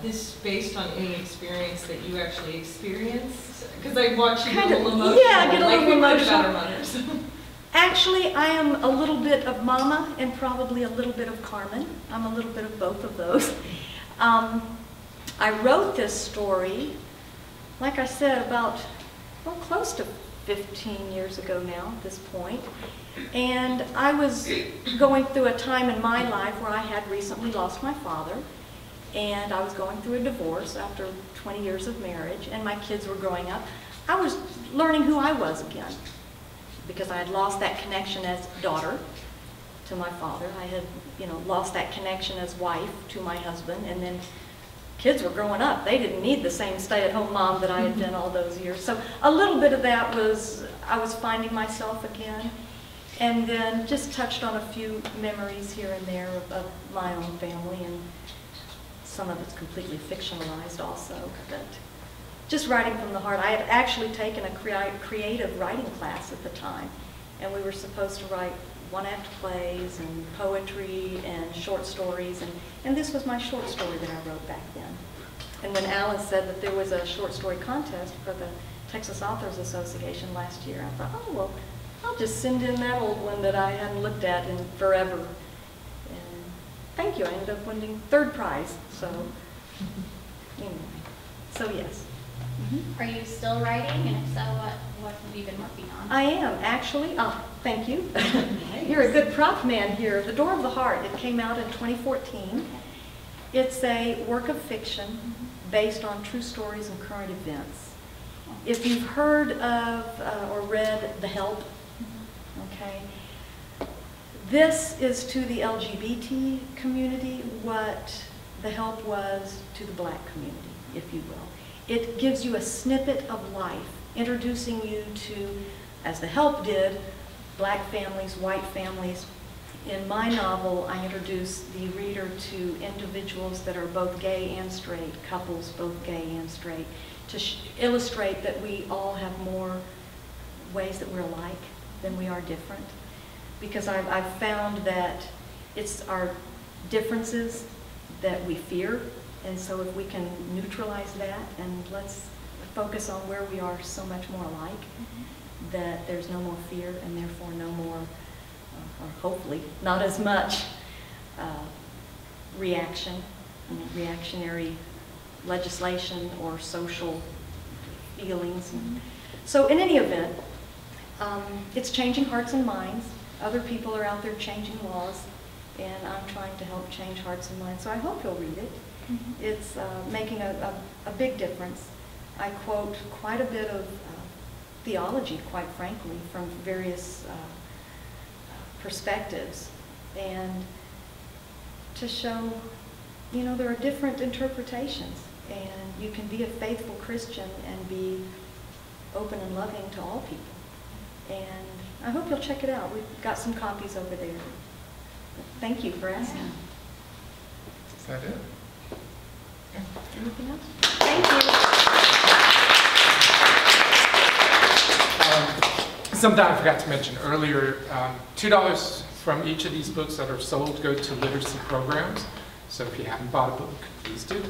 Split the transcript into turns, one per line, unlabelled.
this based on any experience that you actually experienced? Because I watch you get a little emotional.
Yeah, get a little emotional.
About our mothers.
Actually, I am a little bit of Mama and probably a little bit of Carmen. I'm a little bit of both of those. I wrote this story, like I said, about, well, close to 15 years ago now at this point. And I was going through a time in my life where I had recently lost my father. And I was going through a divorce after 20 years of marriage, and my kids were growing up. I was learning who I was again, because I had lost that connection as daughter to my father. I had, lost that connection as wife to my husband, and then kids were growing up. They didn't need the same stay-at-home mom that I had been all those years. So a little bit of that was, I was finding myself again, and then just touched on a few memories here and there of my own family, and some of it's completely fictionalized also, but just writing from the heart. I had actually taken a creative writing class at the time, and we were supposed to write one-act plays and poetry and short stories, and this was my short story that I wrote back then. And when Alan said that there was a short story contest for the Texas Authors Association last year, I thought, oh, well, I'll just send in that old one that I hadn't looked at in forever. And thank you, I ended up winning 3rd prize, so anyway, so yes.
Are you still writing, and if so, what have you been working on?
I am, actually. Oh, thank you. You're a good prop man here. The Door of the Heart, it came out in 2014. It's a work of fiction based on true stories and current events. If you've heard of or read The Help, okay, this is to the LGBT community what The Help was to the black community, if you will. It gives you a snippet of life, introducing you to, as The Help did, black families, white families. In my novel, I introduce the reader to individuals that are both gay and straight, couples both gay and straight, to illustrate that we all have more ways that we're alike than we are different. Because I've found that it's our differences that we fear. And so if we can neutralize that and let's focus on where we are so much more alike, that there's no more fear and therefore no more, or hopefully not as much reactionary legislation or social feelings. So in any event, it's changing hearts and minds. Other people are out there changing laws, and I'm trying to help change hearts and minds. So I hope you'll read it. It's making a big difference. I quote quite a bit of theology, quite frankly, from various perspectives, and to show, there are different interpretations, and you can be a faithful Christian and be open and loving to all people. And I hope you'll check it out. We've got some copies over there. Thank you for asking.
Is that it?
Anything else? Thank you.
Something I forgot to mention earlier, $2 from each of these books that are sold go to literacy programs. So if you haven't bought a book, please do.